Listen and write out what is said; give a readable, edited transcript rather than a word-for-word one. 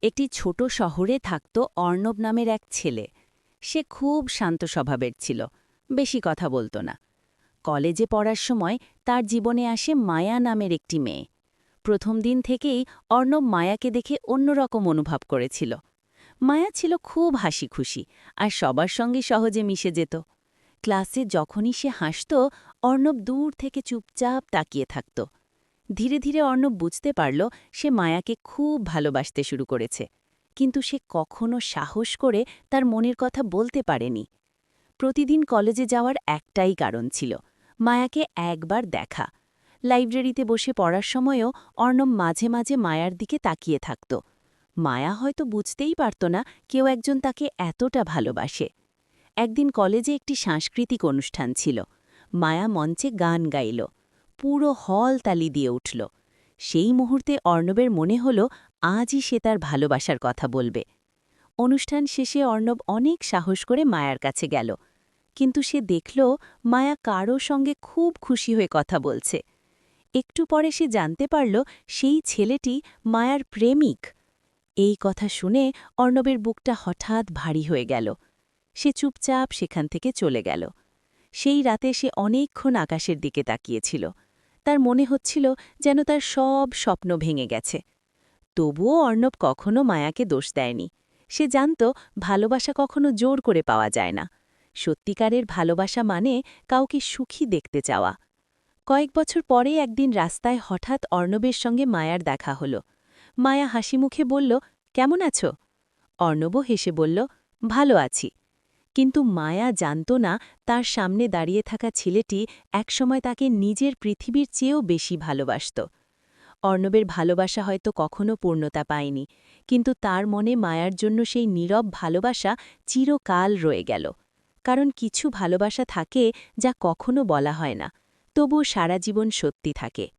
একটি ছোট শহরে থাকত অর্ণব নামের এক ছেলে। সে খুব শান্ত স্বভাবের ছিল, বেশি কথা বলতো না। কলেজে পড়ার সময় তার জীবনে আসে মায়া নামের একটি মেয়ে। প্রথম দিন থেকেই অর্ণব মায়াকে দেখে অন্যরকম অনুভব করেছিল। মায়া ছিল খুব হাসি খুশি আর সবার সঙ্গে সহজে মিশে যেত। ক্লাসে যখনই সে হাসত, অর্ণব দূর থেকে চুপচাপ তাকিয়ে থাকত। ধীরে ধীরে অর্ণব বুঝতে পারল সে মায়াকে খুব ভালোবাসতে শুরু করেছে, কিন্তু সে কখনো সাহস করে তার মনের কথা বলতে পারেনি। প্রতিদিন কলেজে যাওয়ার একটাই কারণ ছিল, মায়াকে একবার দেখা। লাইব্রেরিতে বসে পড়ার সময়ও অর্ণব মাঝে মাঝে মায়ার দিকে তাকিয়ে থাকত। মায়া হয়তো বুঝতেই পারত না কেউ একজন তাকে এতটা ভালোবাসে। একদিন কলেজে একটি সাংস্কৃতিক অনুষ্ঠান ছিল। মায়া মঞ্চে গান গাইল। পুরো হল তালি দিয়ে উঠল। সেই মুহূর্তে অর্ণবের মনে হল আজই সে তার ভালোবাসার কথা বলবে। অনুষ্ঠান শেষে অর্ণব অনেক সাহস করে মায়ার কাছে গেল, কিন্তু সে দেখল মায়া কারও সঙ্গে খুব খুশি হয়ে কথা বলছে। একটু পরে সে জানতে পারল সেই ছেলেটি মায়ার প্রেমিক। এই কথা শুনে অর্ণবের বুকটা হঠাৎ ভারী হয়ে গেল। সে চুপচাপ সেখান থেকে চলে গেল। সেই রাতে সে অনেকক্ষণ আকাশের দিকে তাকিয়েছিল। তার মনে হচ্ছিল যেন তার সব স্বপ্ন ভেঙে গেছে। তবুও অর্ণব কখনো মায়াকে দোষ দেয়নি। সে জানত ভালোবাসা কখনো জোর করে পাওয়া যায় না। সত্যিকারের ভালোবাসা মানে কাউকে সুখী দেখতে চাওয়া। কয়েক বছর পরে একদিন রাস্তায় হঠাৎ অর্ণবের সঙ্গে মায়ার দেখা হল। মায়া হাসিমুখে বলল, কেমন আছো? অর্ণবও হেসে বলল, ভালো আছি। কিন্তু মায়া জানত না তার সামনে দাঁড়িয়ে থাকা ছেলেটি একসময় তাকে নিজের পৃথিবীর চেয়েও বেশি ভালোবাসত। অর্ণবের ভালোবাসা হয়তো কখনো পূর্ণতা পায়নি, কিন্তু তার মনে মায়ার জন্য সেই নীরব ভালোবাসা চিরকাল রয়ে গেল। কারণ কিছু ভালোবাসা থাকে যা কখনো বলা হয় না, তবু সারা জীবন সত্যি থাকে।